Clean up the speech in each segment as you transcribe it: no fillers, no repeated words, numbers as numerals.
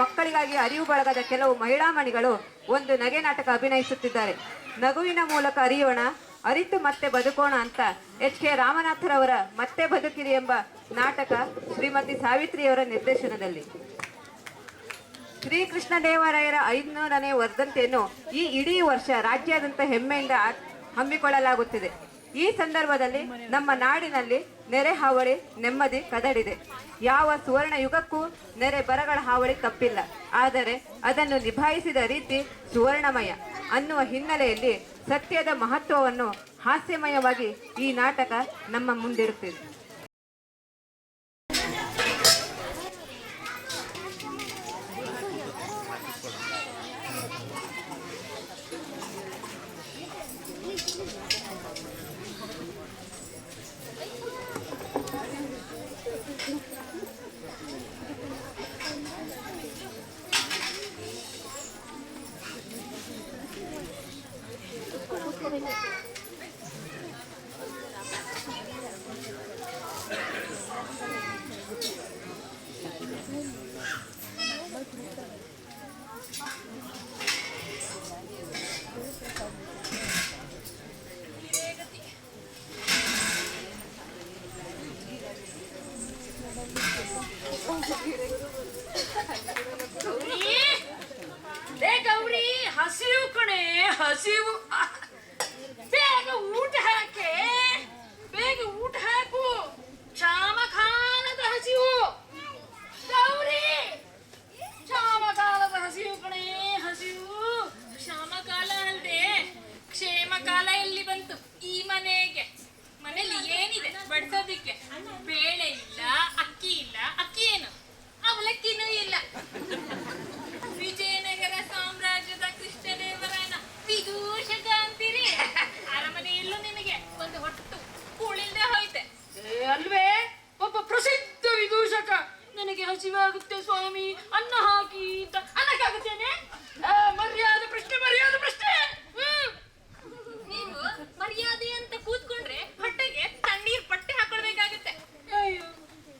ಮಕ್ಕಳಿಗಾಗಿ ಅರಿವು ಬಳಗದ ಕೆಲವು ಮಹಿಳಾ ಮಣಿಗಳು ಒಂದು ನಗೆ ನಾಟಕ ಅಭಿನಯಿಸುತ್ತಿದ್ದಾರೆ. ನಗುವಿನ ಮೂಲಕ ಅರಿಯೋಣ, ಅರಿತು ಮತ್ತೆ ಬದುಕೋಣ ಅಂತ H.K. ರಾಮನಾಥರವರ ಮತ್ತೆ ಬದುಕಿರಿ ಎಂಬ ನಾಟಕ ಶ್ರೀಮತಿ ಸಾವಿತ್ರಿಯವರ ನಿರ್ದೇಶನದಲ್ಲಿ. ಶ್ರೀಕೃಷ್ಣ ದೇವರಾಯರ 500ನೇ ವರ್ಧಂತಿಯನ್ನು ಈ ಇಡೀ ವರ್ಷ ರಾಜ್ಯಾದ್ಯಂತ ಹೆಮ್ಮೆಯಿಂದ ಹಮ್ಮಿಕೊಳ್ಳಲಾಗುತ್ತಿದೆ. ಈ ಸಂದರ್ಭದಲ್ಲಿ ನಮ್ಮ ನಾಡಿನಲ್ಲಿ ನೆರೆ ಹಾವಳಿ ನೆಮ್ಮದಿ ಕದಡಿದೆ. ಯಾವ ಸುವರ್ಣ ಯುಗಕ್ಕೂ ನೆರೆ ಬರಗಳ ಹಾವಳಿ ತಪ್ಪಿಲ್ಲ. ಆದರೆ ಅದನ್ನು ನಿಭಾಯಿಸಿದ ರೀತಿ ಸುವರ್ಣಮಯ ಅನ್ನುವ ಹಿನ್ನೆಲೆಯಲ್ಲಿ ಸತ್ಯದ ಮಹತ್ವವನ್ನು ಹಾಸ್ಯಮಯವಾಗಿ ಈ ನಾಟಕ ನಮ್ಮ ಮುಂದಿರುತ್ತಿದೆ. ಗೌರಿ, ಹಸಿವು ಕಣೆ, ಹಸಿವು. ಬೇಗ ಊಟ ಹಾಕೆ, ಬೇಗ ಊಟ ಹಾಕು. ಕ್ಷಾಮಕಾಲದ ಹಸಿವು ಗೌರಿ, ಕ್ಷಾಮಕಾಲದ ಹಸಿವು ಕಣೆ, ಹಸಿವು. ಕ್ಷಾಮಕಾಲ ಅಲ್ದೆ ಕ್ಷೇಮಕಾಲ ಎಲ್ಲಿ ಬಂತು ಈ ಮನೆಗೆ? ಮನೇಲಿ ಏನಿದೆ ಬಡ್ಸೋದಿಕ್ಕೆ? ಬೇಳೆ ಇಲ್ಲ, ಅಕ್ಕಿ ಇಲ್ಲ. ಅಕ್ಕಿ ಏನು? ಅವಲಕ್ಕಿನೂ ಇಲ್ಲ. ವಿಜಯನಗರ ಸಾಮ್ರಾಜ್ಯದ ಕೃಷ್ಣದೇವರಾಯನ ವಿದೂಷಕ ಅಂತೀರಿ. ಅರಮನೆಯಲ್ಲೂ ನಿನಗೆ ಒಂದು ಹೊಟ್ಟು ಕೂಳಿಲ್ದೆ ಹೋಯ್ತೆ ಅಲ್ವೇ? ಒಬ್ಬ ಪ್ರಸಿದ್ಧ ವಿದೂಷಕ ನನಗೆ ಹಸಿವಾಗುತ್ತೆ ಸ್ವಾಮಿ, ಅನ್ನ ಹಾಕಿ ಅಂತ ಅನ್ನಕ್ಕಾಗುತ್ತೇನೆ? ಮರ್ಯಾದೆ ಪ್ರಶ್ನೆ, ಮರ್ಯಾದೆ ಪ್ರಶ್ನೆ. ನೀವು ಮರ್ಯಾದೆ ಅಂತ ಕೂತ್ಕೊಂಡ್ರೆ ಹೊಟ್ಟೆಗೆ ತಣ್ಣೀರ್ ಪಟ್ಟೆ ಹಾಕೊಳ್ಬೇಕಾಗತ್ತೆ. ಅಯ್ಯೋ,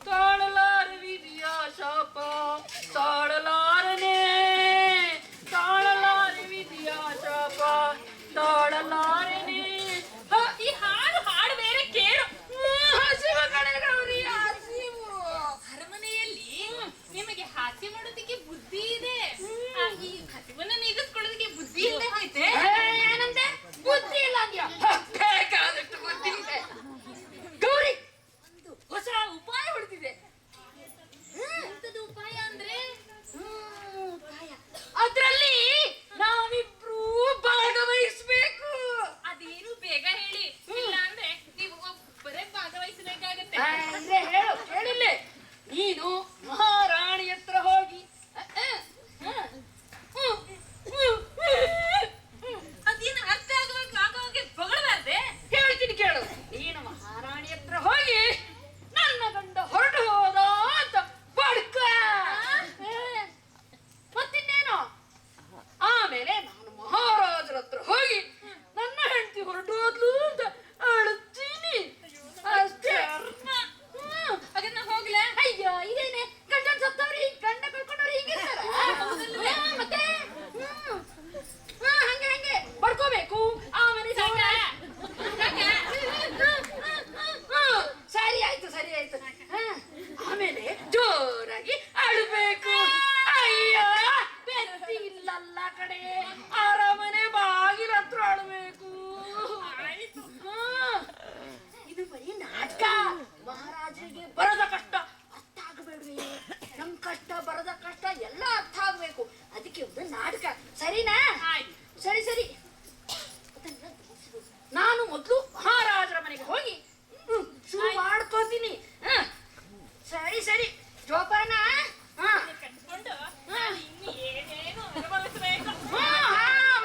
ತಾಳಲಾರ ವಿಧಿಯ ಶಾಪ, ತಾಳಲಾರನೆ, ತಾಳಲಾರ ವಿಧಿಯ ಶಾಪ, ತಾಳಲಾರನೆ. ಈ ಹಾಡು ಹಾಡು ಬೇರೆ ಕೇಳು. ಹಸಿವು ಕಣೆ ಗೌರಿ, ಹಸಿವು. ಅರಮನೆಯಲ್ಲಿ ನಿಮಗೆ ಹಾಸ್ಯ ಮಾಡೋದಕ್ಕೆ ಬುದ್ಧಿ ಇದೆ, ಈ ಹಸಿವನ್ನ ನೀಗಿಸ್ಕೊಳ್ಳೋದಕ್ಕೆ ಬುದ್ಧಿ ಇಲ್ಲದೆ ಹೋಯ್ತೆ. ಏನಂತೆ? ಬುದ್ಧಿ ಇಲ್ಲ ಅಂದ್ಯಾ? ಬೇಕಾದಷ್ಟು ಬುದ್ಧಿ ಇದೆ ಗೌರಿ. ಒಂದು ಹೊಸ ಉಪಾಯ ಹೊಡೆದಿದೆ. ಎಂತದು ಉಪಾಯ ಅಂದ್ರೆ? ಉಪಾಯ ಅದ್ರಲ್ಲಿ ನಾವಿಬ್ರು ಭಾಗವಹಿಸ್ಬೇಕು. ಅದೇನು ಬೇಗ ಹೇಳಿ, ಇಲ್ಲ ಅಂದ್ರೆ ನೀವು ಒಬ್ಬರೇ ಭಾಗವಹಿಸಬೇಕಾಗತ್ತೆ. ಹೇಳು, ಹೇಳಿಲ್ಲ. ನೀನು ಮಹಾರಾಣಿ ಹತ್ರ ಹೋಗಿ ಅದೇನು ಅರ್ಥ ಆಗೋಗೆ ಬಗಳಬಾರ್ದೆ? ಹೇಳ್ತೀನಿ ಕೇಳು. ನೀನು ಮಹಾರಾಣಿ ಹತ್ರ ಹೋಗಿ ನನ್ನ ಗಂಡ ಹೊರಟು ಹೋದ ಅಂತ ಬಡ್ಕ. ಮತ್ತಿನ್ನೇನು? ಆಮೇಲೆ ನಾನು ಮಹಾರಾಜರ ಹತ್ರ ಹೋಗಿ ನನ್ನ ಹೆಂಡತಿ ಹೊರಟು ಹೋದ್ಲು ಅಂತ ಅಳುತ್ತೀನಿ ಅಷ್ಟೇ. ಅದನ್ನ ಹೋಗ್ಲೇ? ಅಯ್ಯೋ, ಇದೇನೆ ಗಂಡನ ಸತ್ತವ್ರಿ, ಗಂಡ ಕಳ್ಕೊಂಡವ್ರಿ ಹೀಗಿರ್ತಾರ ಮತ್ತೆ? ಹಂಗೆ ಹಂಗೆ ಬಡ್ಕೋಬೇಕು. ಆಮೇಲೆ ಸರಿ ಆಯ್ತು, ಸರಿ ಆಯ್ತು. ಆಮೇಲೆ ಜೋರಾಗಿ ಅಳ್ಬೇಕು. ಅಯ್ಯೋ, ಬೆತ್ತಿ ಇಲ್ಲಲ್ಲ ಕಡೆ, ಅರಮನೆ ಬಾಗಿಲ ಹತ್ರ ಅಳ್ಬೇಕು. ಇದು ಬರೀ ನಾಟಕ. ಮಹಾರಾಜರಿಗೆ ಬರದ ಕಷ್ಟ ಅರ್ಥ ಆಗಬೇಡ್ರಿ, ನಮ್ ಕಷ್ಟ ಬರದ ಕಷ್ಟ ಎಲ್ಲ ಅರ್ಥ ಆಗ್ಬೇಕು. ಅದಕ್ಕೆ ಒಂದು ನಾಟಕ, ಸರಿನಾ? ಸರಿ ಸರಿ. ನಾನು ಮೊದಲು ಮಹಾರಾಜರ ಮನೆಗೆ ಹೋಗಿ ಶುರು ಮಾಡ್ಕೋತೀನಿ. ಸರಿ ಸರಿ, ಜೋಪಾನ.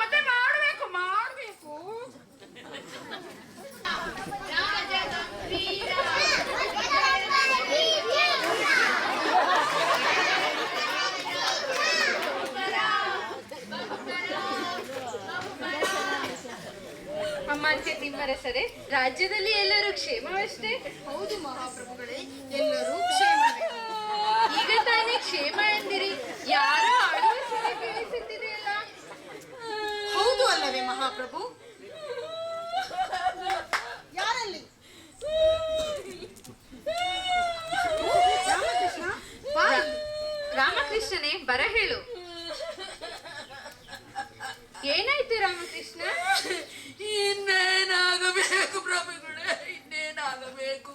ಮತ್ತೆ ಮಾಡ್ಬೇಕು ಮಾಡ್ಬೇಕು. ಅಮಾತ್ಯ ತಿಮ್ಮರಸರೇ, ರಾಜ್ಯದಲ್ಲಿ ಎಲ್ಲರೂ ಕ್ಷೇಮವಷ್ಟೇ? ಹೌದು ಮಹಾಪ್ರಭುಗಳೇ, ಎಲ್ಲರೂ ಕ್ಷೇಮವೇ. ಈಗ ತಾನೇ ಕ್ಷೇಮ ಎಂದಿರಿ, ಯಾರೋ ಮಹಾಪ್ರಭು. ಯಾರಲ್ಲಿ ರಾಮಕೃಷ್ಣನೇ ಬರ ಹೇಳು. ಏನಾಯ್ತು ರಾಮಕೃಷ್ಣ? ಇನ್ನೇನಾಗಬೇಕು ಪ್ರಭುಗಳೇ, ಇನ್ನೇನಾಗಬೇಕು?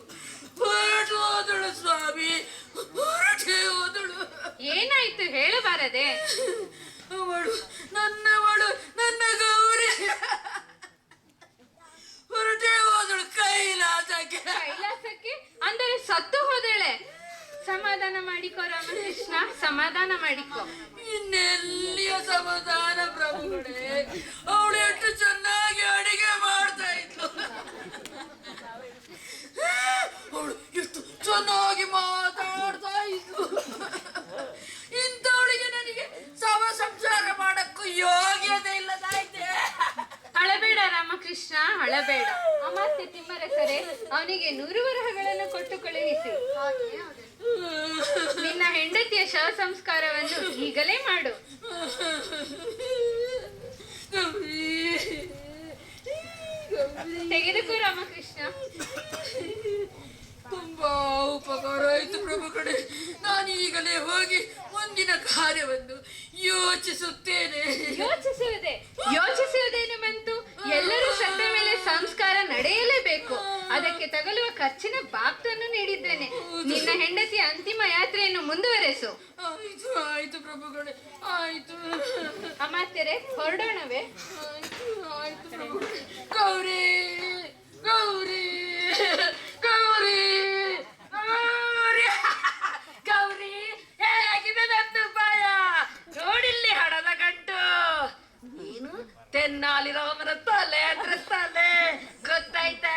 ಹೊರಟು ಹೋದಳು ಸ್ವಾಮಿ, ಹೊರಟೇ ಹೋದಳು. ಏನಾಯ್ತು ಹೇಳಬಾರದೆ? ಅವಳು ನನ್ನವಳು, ನನ್ನ ಗೌರಿ ಹೊರಟೇ ಹೋದಳು ಕೈಲಾಸಕ್ಕೆ. ಕೈಲಾಸಕ್ಕೆ ಅಂದರೆ ಸತ್ತು ಹೋದಳೆ. ಸಮಾಧಾನ ಮಾಡಿಕೋ ರಾಮಕೃಷ್ಣ, ಸಮಾಧಾನ ಮಾಡಿಕೋ. ಇನ್ನೆಲ್ಲಿಯ ಸಮಾಧಾನ ಪ್ರಭುಗಳೇ? ಅವಳು ಎಷ್ಟು ಚೆನ್ನಾಗಿ ಅಡಿಗೆ ಮಾಡ್ತಾ ಇದ್ಲು, ಅವಳು ಎಷ್ಟು ಚೆನ್ನಾಗಿ ಮಾತಾಡ್ತಾ ಇದ್ಲು. ಇಂಥವಳಿಗೆ ನನಗೆ ಸಂಸಾರ ಮಾಡಕ್ಕೂ ಯೋಗ್ಯತೆ ಇಲ್ಲದಾಯ್ತೆ. ಅಳಬೇಡ ರಾಮಕೃಷ್ಣ, ಅಳಬೇಡ. ಅಮಾತ್ಯ ತಿಮ್ಮರಸರೇ, ಅವನಿಗೆ 100 ವರಹಗಳನ್ನು ಕೊಟ್ಟು ಕಳುಹಿಸಿ. ನಿನ್ನ ಹೆಂಡತಿಯ ಶವ ಸಂಸ್ಕಾರವನ್ನು ಈಗಲೇ ಮಾಡು. ತೆಗೆದುಕೋ ರಾಮಕೃಷ್ಣ. ತುಂಬಾ ಉಪಕಾರ ಆಯ್ತು ಪ್ರಭುಗಳೇ. ನಾನು ಈಗಲೇ ಹೋಗಿ ಮುಂದಿನ ಕಾರ್ಯವನ್ನು ಯೋಚಿಸುತ್ತೇನೆ. ಯೋಚಿಸುವುದೇನು ಬಂತು? ಎಲ್ಲರೂ ಸತ್ತ ಮೇಲೆ ಸಂಸ್ಕಾರ ನಡೆಯಲೇಬೇಕು. ಅದಕ್ಕೆ ತಗಲುವ ಖರ್ಚಿನ ಬಾಪ್ತನ್ನು ನೀಡಿದ್ದೇನೆ. ನಿನ್ನ ಹೆಂಡತಿಯ ಅಂತಿಮ ಯಾತ್ರೆಯನ್ನು ಮುಂದುವರೆಸು. ಆಯ್ತು ಆಯ್ತು ಪ್ರಭುಗಳೇ, ಆಯ್ತು. ಅಮಾತ್ಯರೇ, ಹೊರಡೋಣವೇ? ಆಯ್ತು ಆಯ್ತು ಪ್ರಭುಗಳೇ. ಗೌರಿ ಗೌರಿ ಗೌರಿ ಗೌರಿ ಗೌರಿ, ಹೇಗಿದೆ ನನ್ನ ಭಯ? ನೋಡಿಲ್ಲಿ ಹಣದ ಗಂಟು. ನೀನು ತೆನ್ನಾಲಿರೋವನ ತಲೆ ಅಂದ್ರೆ ತಲೆ, ಗೊತ್ತಾಯ್ತಾ?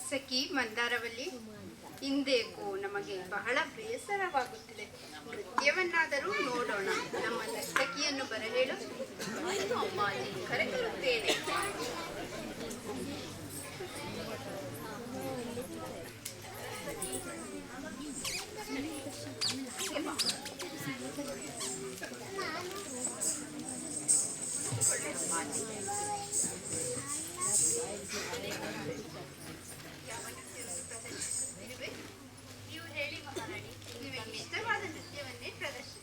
ಸಖಿ ಮಂದಾರವಲ್ಲಿ, ಇಂದೇಕೋ ನಮಗೆ ಬಹಳ ಬೇಸರವಾಗುತ್ತಿದೆ. ನೃತ್ಯವನ್ನಾದರೂ ನೋಡೋಣ. ನಮ್ಮ ನರ್ತಕಿಯನ್ನು ಬರಹೇಳು. ಅಮ್ಮಾಜಿ ಕರೆತರುತ್ತೇನೆ. ನೀವು ಹೇಳಿ ಮಹಾರಾಣಿ, ನಿಮಗೆ ಇಷ್ಟವಾದ ನೃತ್ಯವನ್ನೇ ಪ್ರದರ್ಶಿಸಿ.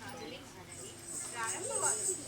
ಆಗಲಿ ಮಹಾರಾಣಿ, ಪ್ರಾರಂಭವಾಗುತ್ತದೆ.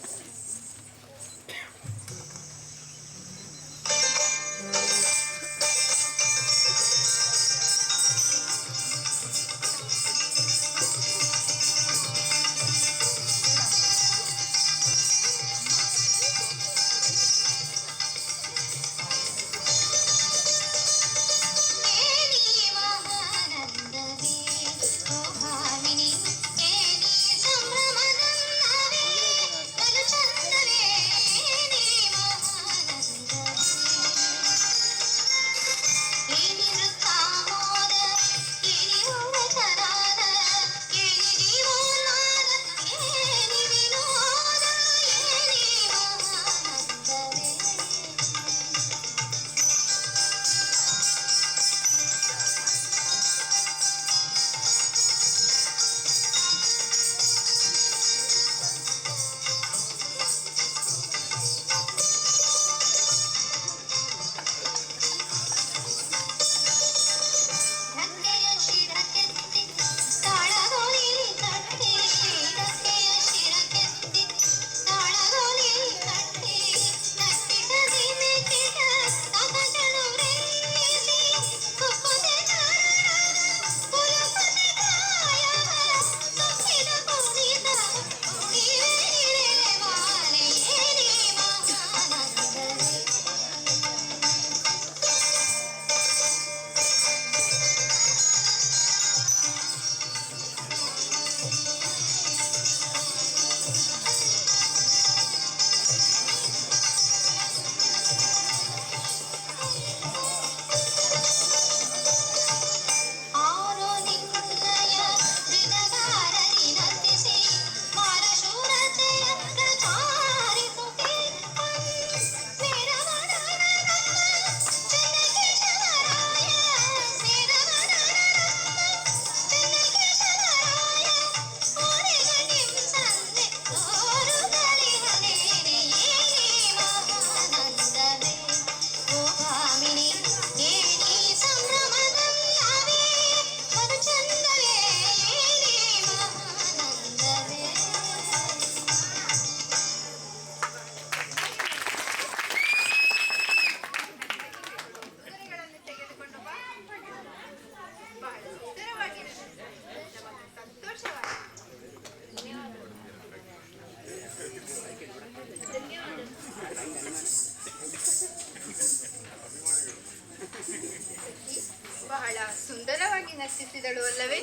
ಪ್ರೀತಿಸಿದಳು ಅಲ್ಲವೇ?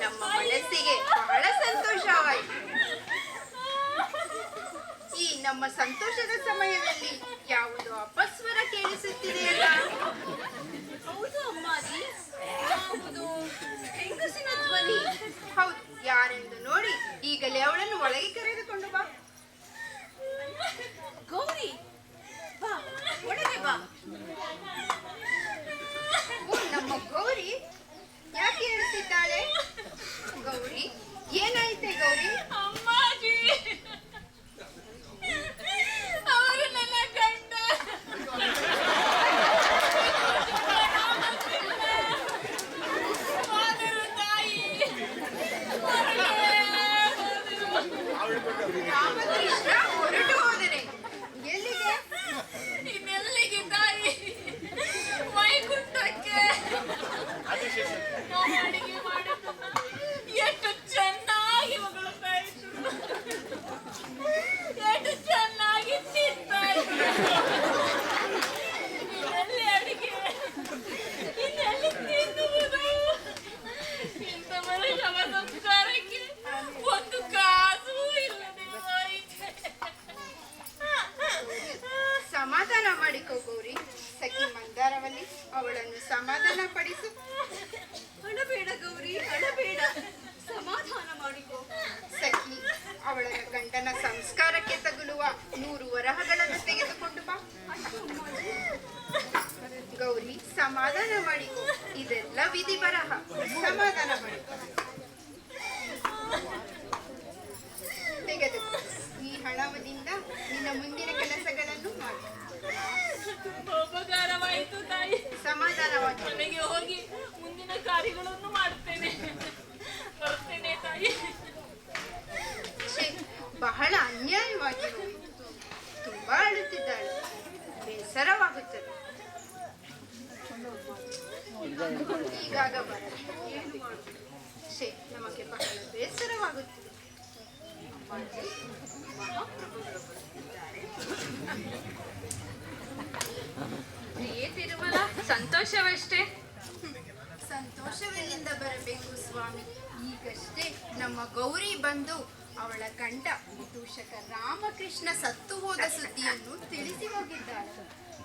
ನಮ್ಮ ಮನಸ್ಸಿಗೆ ಬಹಳ ಸಂತೋಷವಾಯಿತು. ಈ ನಮ್ಮ ಸಂತೋಷದ ಸಮಯದಲ್ಲಿ ಯಾವುದೋ ಅಪಸ್ವರ ಕೇಳಿಸುತ್ತಿದೆಯಲ್ಲ? ಹೌದು ಅಮ್ಮಾಜಿ, ಯಾವುದು ಹೆಂಗಸಿನ ಧ್ವನಿ. ಹೌದು, ಯಾರೆಂದು ನೋಡಿ ಈಗಲೇ ಅವಳನ್ನು ಒಳಗೆ ಕರೆದುಕೊಂಡು ಬಾ. ಗೌರಿ, ಬಾ ಒಳಗೆ ಬಾ. ಓ, ನಮ್ಮ ಗೌರಿ ಯಾಕೆ ಹೇಳ್ತಿದ್ದಾಳೆ? ಗೌರಿ, ಏನಾಯ್ತೆ ಗೌರಿ? ಅಮ್ಮಾಜಿ, ಅವರು ನನ್ನ ಗಂಡ. ಆದರೂ ತಾಯಿ ರಾಮಕೃಷ್ಣ ಹೊರಟು ಹೋದರೆ ಎಲ್ಲಿಗೆ? ಇನ್ನೆಲ್ಲಿಗೆ ತಾಯಿ? ವೈಕುಂಠಕ್ಕೆ. ನಾವು ಅಡಿಗೆ ಮಾಡಿದ್ದನ್ನ ಎಷ್ಟು ಚೆನ್ನಾಗಿ ಹೊಗಳ್ತಾ ಇದ್ರು, ಎಷ್ಟು ಚೆನ್ನಾಗಿ ತಿಂತಾ ಇದ್ರು. ಇನ್ನೆಲ್ಲಿ ಅಡಿಗೆ, ಇನ್ನೆಲ್ಲಿ ತಿನ್ನುವುದು? ಇಂಥವರ ಶವ ಸಂಸ್ಕಾರಕ್ಕೆ ಒಂದು ಕಾಸೂ ಇಲ್ಲದೆ ಹೋಯಿತೆ. ಸಮಾಧಾನ ಮಾಡಿಕೋ ಗೌರಿ. ಸಖಿ ಮಂದಾರವಲ್ಲಿ ಅವಳನ್ನು ಸಮಾಧಾನ ಪಡಿಸು. ಅಳಬೇಡ ಗೌರಿ, ಅಳಬೇಡ, ಸಮಾಧಾನ ಮಾಡಿಕೋ. ಸಖಿ, ಅವಳ ಗಂಡನ ಸಂಸ್ಕಾರಕ್ಕೆ ತಗುಲುವ 100 ವರಹಗಳನ್ನು ತೆಗೆದುಕೊಂಡು ಬಾ. ಗೌರಿ, ಸಮಾಧಾನ ಮಾಡಿಕೋ. ಇದೆಲ್ಲ ವಿಧಿ ಬರಹ. ಸಮಾಧಾನ ಮಾಡಿಕೋ. ತೆಗೆದುಕೋ. ಈ ಹಣದಿಂದ ನಿನ್ನ ಮುಂದಿನ ಕೆಲಸಗಳನ್ನು ಮಾಡಿ. ತುಂಬಾ ಉಪಕಾರವಾಯಿತು ತಾಯಿ. ಸಮಾಧಾನವಾಗಿ ಮನೆಗೆ ಹೋಗಿ ಮುಂದಿನ ಕಾರ್ಯಗಳನ್ನು ಮಾಡುತ್ತೇನೆ. ಬರ್ತೇನೆ ತಾಯಿ. ಛೇ, ಬಹಳ ಅನ್ಯಾಯವಾಗಿ ಹೋಯಿತು. ತುಂಬಾ ಅಳುತ್ತಿದ್ದಾಳೆ. ಬೇಸರವಾಗುತ್ತದೆ. ಈಗಾಗ ಬರಲ್ಲ, ಏನು ಮಾಡುವುದು? ಛೇ, ನಮಗೆ ಬಹಳ ಬೇಸರವಾಗುತ್ತದೆ. ಪ್ರಿಯೆ ತಿರುಮಲ, ಸಂತೋಷವಷ್ಟೇ. ಸಂತೋಷವೆಲ್ಲಿಂದ ಬರಬೇಕು ಸ್ವಾಮಿ? ಈಗಷ್ಟೇ ನಮ್ಮ ಗೌರಿ ಬಂದು ಅವಳ ಗಂಡ ವಿದೂಷಕ ರಾಮಕೃಷ್ಣ ಸತ್ತು ಹೋದ ಸುದ್ದಿಯನ್ನು ತಿಳಿಸಿ ಹೋಗಿದ್ದಾಳೆ.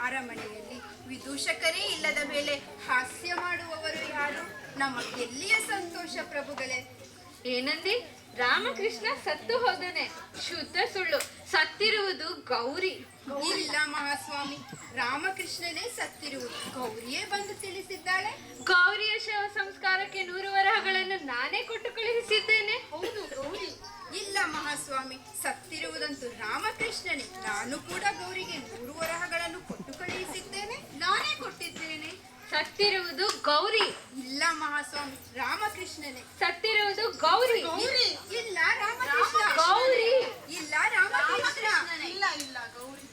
ಅರಮನೆಯಲ್ಲಿ ವಿದೂಷಕರೇ ಇಲ್ಲದ ವೇಳೆ ಹಾಸ್ಯ ಮಾಡುವವರು ಯಾರು? ನಮಗೆಲ್ಲಿಯ ಸಂತೋಷ ಪ್ರಭುಗಳೇ. ಏನಂದಿ? ರಾಮಕೃಷ್ಣ ಸತ್ತು ಹೋದನೆ? ಶುದ್ಧ ಸುಳ್ಳು. ಸತ್ತಿರುವುದು ಗೌರಿ. ಇಲ್ಲ ಮಹಾಸ್ವಾಮಿ, ರಾಮಕೃಷ್ಣನೇ ಸತ್ತಿರುವುದು. ಗೌರಿಯೇ ಬಂದು ತಿಳಿಸಿದ್ದಾಳೆ. ಗೌರಿಯ ಶವ ಸಂಸ್ಕಾರಕ್ಕೆ 100 ವರಹಗಳನ್ನು ನಾನೇ ಕೊಟ್ಟು ಕಳುಹಿಸಿದ್ದೇನೆ. ಹೌದು ಗೌರಿ. ಇಲ್ಲ ಮಹಾಸ್ವಾಮಿ, ಸತ್ತಿರುವುದಂತೂ ರಾಮಕೃಷ್ಣನೇ. ನಾನು ಕೂಡ ಗೌರಿಗೆ 100 ವರಹಗಳನ್ನು ಕೊಟ್ಟು ಕಳುಹಿಸಿದ್ದೇನೆ. ನಾನೇ ಕೊಟ್ಟಿದ್ದೇನೆ. ಸತ್ತಿರುವುದು ಗೌರಿ. ಇಲ್ಲ ಮಹಾಸ್ವಾಮಿ, ರಾಮಕೃಷ್ಣನೇ. ಸತ್ತಿರುವುದು ಗೌರಿ. ಇಲ್ಲ ರಾಮಕೃಷ್ಣ. ಗೌರಿ. ಇಲ್ಲ ರಾಮಕೃಷ್ಣ. ಇಲ್ಲ ಇಲ್ಲ ಗೌರಿ.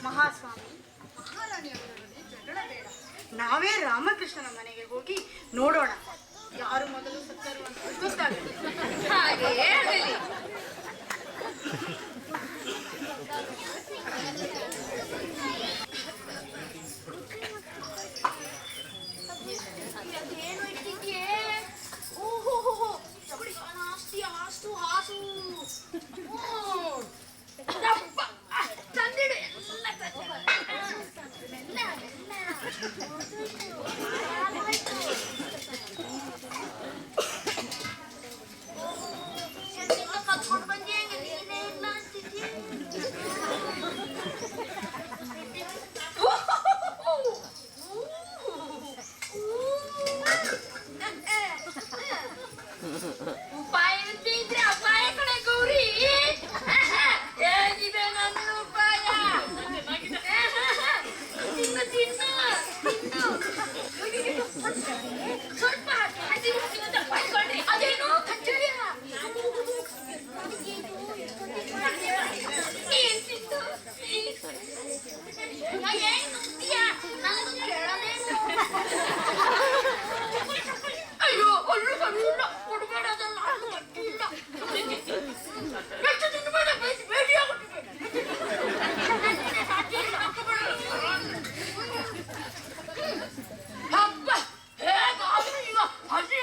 ಮಹಾಸ್ವಾಮಿ, ಮಹಾರಾಣಿಯವರೊಡನೆ ಜಗಳ ಬೇಡ. ನಾವೇ ರಾಮಕೃಷ್ಣನ ಮನೆಗೆ ಹೋಗಿ ನೋಡೋಣ. ಯಾರು ಮೊದಲು ಸತ್ತರು ಅಂತ ಗೊತ್ತಾಗಲಿ. ಹಾಗೆಯೇ ಆಗಲಿ. ಅದೇನು ಇಟ್ಟಿದ್ಯೆ? ಓಹೋ, ಆಸ್ತಿ ಹಾಸು ಹಾಸು. ದಪ್ಪ, ತಂದಿಡು ಎಲ್ಲ ಕತ್ಕೊಂಡು ಬಂದಿ. ನೀನೇ ಇಲ್ಲ ಅಂತಿದ್ಯೆ. ಉಪಾಯ ಇದ್ರೆ ಅಪಾಯ ಕಡೆ ಗೌರಿ. ಏನಿದೆ ನನ್ನ ಉಪಾಯ? ತಿನ್ನು ತಿನ್ನು ತಿನ್ನು. ಸ್ವಲ್ಪ ಬೈಕೊಂಡ್ರಿ. ಅದೇನು ಕಚ್ಚರಿಯ? ಏನ್ ತಿಂತು? ಏನ್ ನುಗ್ತೀಯ? ನಾನು ಕೇಳೋದೇನು? ಅಯ್ಯೋ, ಅಲ್ಲೂ ಬರಲಿಲ್ಲ. ಕೊಡಬೇಡದಲ್ಲ, ಅಲ್ಲೂ ಬರ್ತಿಲ್ಲ. ಎಷ್ಟು ತಿನ್ಬೇಡ, ಬೇಡಿ ಆಗುತ್ತಿದೆ. ಹಬ್ಬ ಹೇಗಾದ್ರೂ ಈಗ ಹಸಿ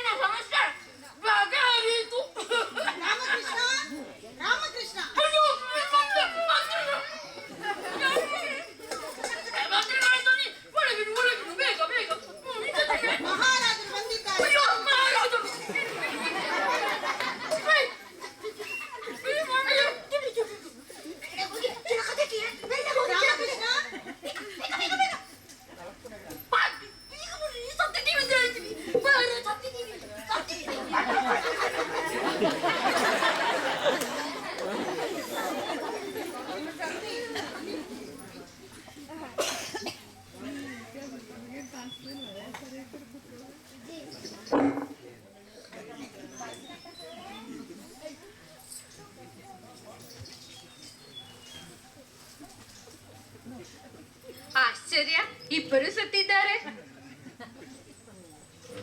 ಆಶ್ಚರ್ಯ, ಇಬ್ಬರು ಸತ್ತಿದ್ದಾರೆ.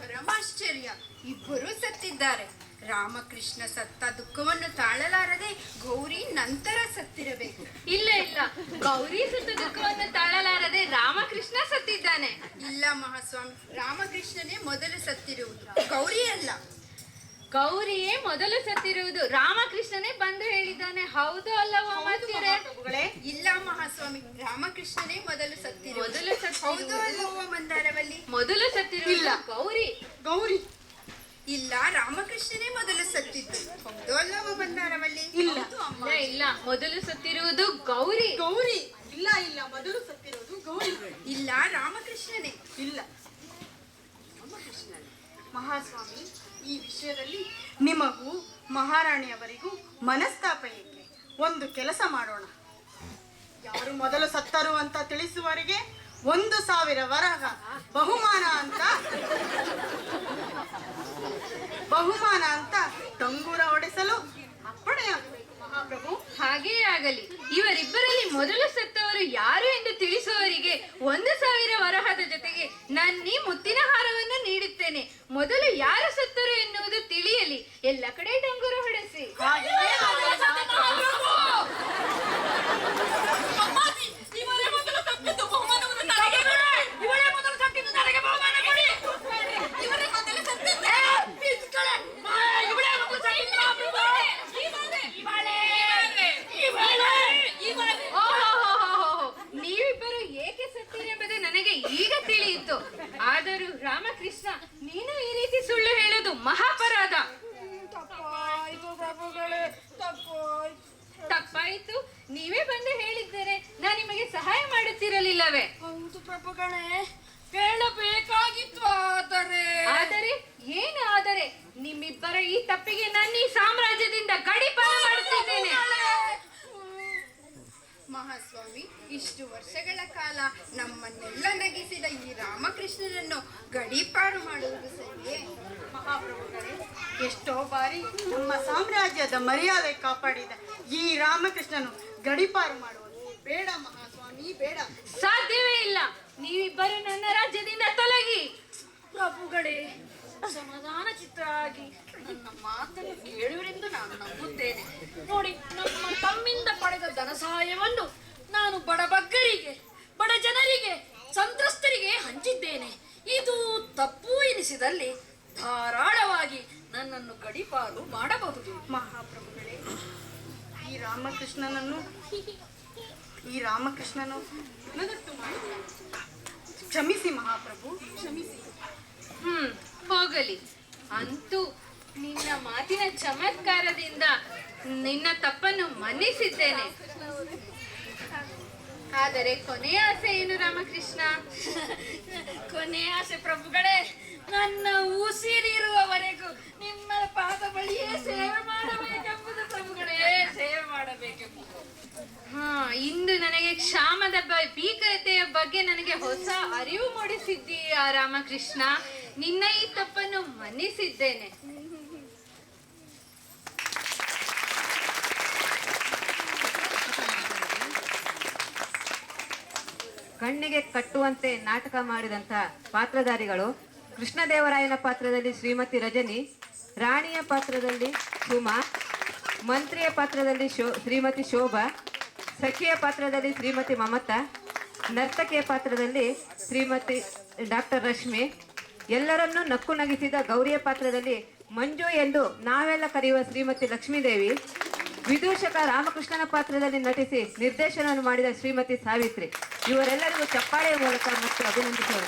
ಪರಮಾಶ್ಚರ್ಯ, ಇಬ್ಬರೂ ಸತ್ತಿದ್ದಾರೆ. ರಾಮಕೃಷ್ಣ ಸತ್ತ ದುಃಖವನ್ನು ತಾಳಲಾರದೆ ಗೌರಿ ನಂತರ ಸತ್ತಿರಬೇಕು. ಇಲ್ಲ ಇಲ್ಲ, ಗೌರಿ ಸತ್ತ ದುಃಖವನ್ನು ತಾಳಲಾರದೆ ರಾಮಕೃಷ್ಣ ಸತ್ತಿದ್ದಾನೆ. ಇಲ್ಲ ಮಹಾಸ್ವಾಮಿ, ರಾಮಕೃಷ್ಣನೇ ಮೊದಲು ಸತ್ತಿರುವುದು, ಗೌರಿ ಅಲ್ಲ. ಗೌರಿಯೇ ಮೊದಲು ಸತ್ತಿರುವುದು, ರಾಮಕೃಷ್ಣನೇ ಬಂದು ಹೇಳಿದ್ದಾನೆ. ಹೌದು ಅಲ್ಲವೋ ಮಾತಿರೆ? ಇಲ್ಲ ಮಹಾಸ್ವಾಮಿ, ರಾಮಕೃಷ್ಣನೇ ಮೊದಲು ಸತ್ತಿರುವುದು. ಮೊದಲು ಹೌದು ಅಲ್ಲವೋ ಮಂದಾರವಲ್ಲಿ? ಮೊದಲು ಸತ್ತಿರುವುದು ಗೌರಿ. ಗೌರಿ ಇಲ್ಲ, ರಾಮಕೃಷ್ಣನೇ ಮೊದಲು ಸತ್ತಿದ್ದು. ಹೌದು ಅಲ್ಲವೋ ಮಂದಾರವಲ್ಲಿ? ಇಲ್ಲ. ಇಲ್ಲ ಇಲ್ಲ, ಮೊದಲು ಸತ್ತಿರುವುದು ಗೌರಿ. ಗೌರಿ ಇಲ್ಲ ಇಲ್ಲ, ಮೊದಲು ಸತ್ತಿರೋದು ಗೌರಿ. ಇಲ್ಲ, ರಾಮಕೃಷ್ಣನೇ. ಇಲ್ಲ, ಮಹಾಸ್ವಾಮಿ, ಈ ವಿಷಯದಲ್ಲಿ ನಿಮಗೂ ಮಹಾರಾಣಿಯವರಿಗೂ ಮನಸ್ತಾಪ ಏಕೆ? ಒಂದು ಕೆಲಸ ಮಾಡೋಣ. ಯಾರು ಮೊದಲು ಸತ್ತರು ಅಂತ ತಿಳಿಸುವವರಿಗೆ 1,000 ವರಹ ಬಹುಮಾನ ಅಂತ ತಂಗೂರ ಹೊಡೆಸಲು ಅಪ್ಪಣೆಯಾಗಬೇಕು ಮಹಾಪ್ರಭು. ಹಾಗೇ ಆಗಲಿ. ಇವರಿಬ್ಬರಲ್ಲಿ ಮೊದಲು ಸತ್ತವರು ಯಾರು ಎಂದು ತಿಳಿಸುವವರಿಗೆ 1,000 ವರಹದ ಜೊತೆಗೆ ನನ್ನೀ ಮುತ್ತಿನ ಹಾರವನ್ನು ನೀಡುತ್ತೇನೆ. ಮೊದಲು ಯಾರು ಸತ್ತರು ಎನ್ನುವುದು ತಿಳಿಯಲಿ. ಎಲ್ಲ ಕಡೆ ಡಂಗುರ ಹೊಡೆಸಿ. ಅಮ್ಮಾಜಿ, ಇವರೇ ಮೊದಲು ತಪ್ಪಿದ್ದು, ಬಹುಮಾನವನ್ನು ನನಗೆ ಕೊಡಿ. ಇವರೇ ಮೊದಲು ತಪ್ಪಿದ್ದು, ನನಗೆ ಬಹುಮಾನ ಕೊಡಿ. ಇವರೇ ಮೊದಲು ತಪ್ಪಿದ್ದು. ಪಿಸ್ಕಳೆ. ಇವರೇ ಮೊದಲು ತಪ್ಪಿದ್ದು. ಓಹೋಹೋಹೋಹೋ, ನೀವಿಬ್ಬರು ಏಕೆ ಸತ್ತಿರೆಂಬುದು ನನಗೆ ಈಗ ತಿಳಿಯಿತು. ಆದರೂ ರಾಮಕೃಷ್ಣ, ನೀನು ಈ ರೀತಿ ಸುಳ್ಳು ಹೇಳುವುದು ಮಹಾಪರಾಧ. ತಪ್ಪಾಯಿತು. ನೀವೇ ಬಂದು ಹೇಳಿದ್ದರೆ ನಾನು ನಿಮಗೆ ಸಹಾಯ ಮಾಡುತ್ತಿರಲಿಲ್ಲವೇ? ಹೌದು ಪ್ರಭುಗಳೇ, ಹೇಳಬೇಕಾಗಿತ್ತು. ಆದರೆ ಏನು ಆದರೆ? ನಿಮ್ಮಿಬ್ಬರ ಈ ತಪ್ಪಿಗೆ ನಾನು ಈ ಸಾಮ್ರಾಜ್ಯದಿಂದ ಗಡೀಪಾರು ಮಾಡುತ್ತಿದ್ದೇನೆ. ಮಹಾಸ್ವಾಮಿ, ಇಷ್ಟು ವರ್ಷಗಳ ಕಾಲ ನಮ್ಮನ್ನೆಲ್ಲ ನಗಿಸಿದ ಈ ರಾಮಕೃಷ್ಣನನ್ನು ಗಡೀಪಾರು ಮಾಡುವುದು ಸರಿಯೇ? ಮಹಾಪ್ರಭುಗಳೇ, ಎಷ್ಟೋ ಬಾರಿ ನಮ್ಮ ಸಾಮ್ರಾಜ್ಯದ ಮರ್ಯಾದೆ ಕಾಪಾಡಿದ ಈ ರಾಮಕೃಷ್ಣನು ಗಡೀಪಾರು ಮಾಡುವುದು ಬೇಡ ಮಹಾಸ್ವಾಮಿ, ಬೇಡ. ಸಾಧ್ಯವೇ ಇಲ್ಲ. ನೀವಿಬ್ಬರು ನನ್ನ ರಾಜ್ಯದಿಂದ ತೊಲಗಿ. ಪ್ರಭುಗಳೇ, ಸಮಾಧಾನ ಚಿತ್ತರಾಗಿ ನನ್ನ ಮಾತನ್ನು ಕೇಳುವರೆಂದು ನಾನು ನಂಬುತ್ತೇನೆ. ನೋಡಿ, ನಮ್ಮ ತಮ್ಮಿಂದ ಪಡೆದ ಧನ ಸಹಾಯವನ್ನು ನಾನು ಬಡಬಗ್ಗರಿಗೆ, ಬಡ ಜನರಿಗೆ, ಸಂತ್ರಸ್ತರಿಗೆ ಹಂಚಿದ್ದೇನೆ. ಇದು ತಪ್ಪು ಎನಿಸಿದಲ್ಲಿ ಧಾರಾಳವಾಗಿ ನನ್ನನ್ನು ಗಡೀಪಾರು ಮಾಡಬಹುದು. ಮಹಾಪ್ರಭುಗಳೇ, ಈ ರಾಮಕೃಷ್ಣನು ನನ್ನದಟ್ಟು ಮಾಡಿದ್ದಾನೆ. ಕ್ಷಮಿಸಿ ಮಹಾಪ್ರಭು, ಕ್ಷಮಿಸಿ. ಹೋಗಲಿ. ಅಂತೂ ನಿನ್ನ ಮಾತಿನ ಚಮತ್ಕಾರದಿಂದ ನಿನ್ನ ತಪ್ಪನ್ನು ಮನ್ನಿಸಿದ್ದೇನೆ. ಆದರೆ ಕೊನೆಯ ಆಸೆ ಏನು ರಾಮಕೃಷ್ಣ? ಕೊನೆಯ ಆಸೆ ಪ್ರಭುಗಳೇ, ನನ್ನ ಉಸಿರಿರುವವರೆಗೂ ನಿಮ್ಮ ಪಾದ ಬಳಿಯೇ ಸೇವೆ ಮಾಡಬೇಕೆಂಬುದು ಪ್ರಭುಗಳೇ, ಸೇವೆ ಮಾಡಬೇಕೆಂಬುದು. ಇಂದು ನನಗೆ ಕ್ಷಾಮದ ಭೀಕರತೆಯ ಬಗ್ಗೆ ನನಗೆ ಹೊಸ ಅರಿವು ಮೂಡಿಸಿದ್ದೀಯಾ ರಾಮಕೃಷ್ಣ. ನಿನ್ನ ಈ ತಪ್ಪನ್ನು ಮನ್ನಿಸಿದ್ದೇನೆ. ಕಣ್ಣಿಗೆ ಕಟ್ಟುವಂತೆ ನಾಟಕ ಮಾಡಿದಂಥ ಪಾತ್ರಧಾರಿಗಳು ಕೃಷ್ಣದೇವರಾಯನ ಪಾತ್ರದಲ್ಲಿ ಶ್ರೀಮತಿ ರಜನಿ, ರಾಣಿಯ ಪಾತ್ರದಲ್ಲಿ ಸುಮಾ, ಮಂತ್ರಿಯ ಪಾತ್ರದಲ್ಲಿ ಶ್ರೀಮತಿ ಶೋಭಾ, ಸಖಿಯ ಪಾತ್ರದಲ್ಲಿ ಶ್ರೀಮತಿ ಮಮತಾ, ನರ್ತಕಿಯ ಪಾತ್ರದಲ್ಲಿ ಶ್ರೀಮತಿ ಡಾಕ್ಟರ್ ರಶ್ಮಿ, ಎಲ್ಲರನ್ನೂ ನಕ್ಕು ನಗಿಸಿದ ಗೌರಿಯ ಪಾತ್ರದಲ್ಲಿ ಮಂಜು ಎಂದು ನಾವೆಲ್ಲ ಕರೆಯುವ ಶ್ರೀಮತಿ ಲಕ್ಷ್ಮೀದೇವಿ, ವಿದೂಷಕ ರಾಮಕೃಷ್ಣನ ಪಾತ್ರದಲ್ಲಿ ನಟಿಸಿ ನಿರ್ದೇಶನ ಮಾಡಿದ ಶ್ರೀಮತಿ ಸಾವಿತ್ರಿ, ಇವರೆಲ್ಲರಿಗೂ ಚಪ್ಪಾಳೆಯ ಮೂಲಕ ಮತ್ತು ಅಭಿನಂದಿಸೋಣ.